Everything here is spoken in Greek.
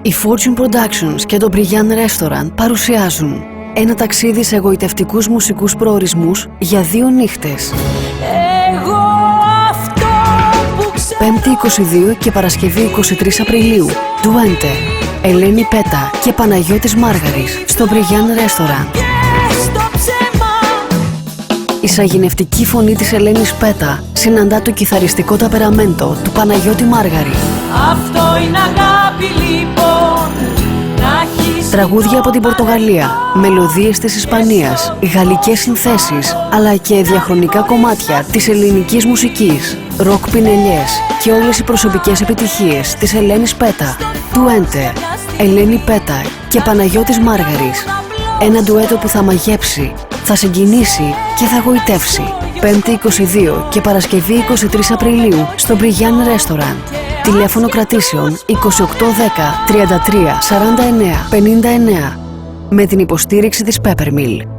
Η Fortune Productions και το Brilliant Restaurant παρουσιάζουν ένα ταξίδι σε εγωιτευτικούς μουσικούς προορισμούς για 2 νύχτες. Πέμπτη 22 και Παρασκευή 23 Απριλίου. Ντουέντε, Ελένη Πέτα και Παναγιώτης Μάργαρης στο Brilliant Restaurant. Η σαγηνευτική φωνή της Ελένης Πέτα συναντά το κιθαριστικό ταπεραμέντο του Παναγιώτη Μάργαρη. Αυτό είναι αγάπη λοιπόν. Τραγούδια από την Πορτογαλία, μελωδίες της Ισπανίας, γαλλικές συνθέσεις, αλλά και διαχρονικά κομμάτια της ελληνικής μουσικής, ροκ πινελιές και όλες οι προσωπικές επιτυχίες της Ελένης Πέτα. Ντουέντε, Ελένη Πέτα και Παναγιώτης Μάργαρης. Ένα ντουέτο που θα μαγέψει, θα συγκινήσει και θα γοητεύσει. Πέμπτη 22 και Παρασκευή 23 Απριλίου στο Brilliant Restaurant. Τηλέφωνο κρατήσεων 2810 33 49 59 με την υποστήριξη της Peppermill.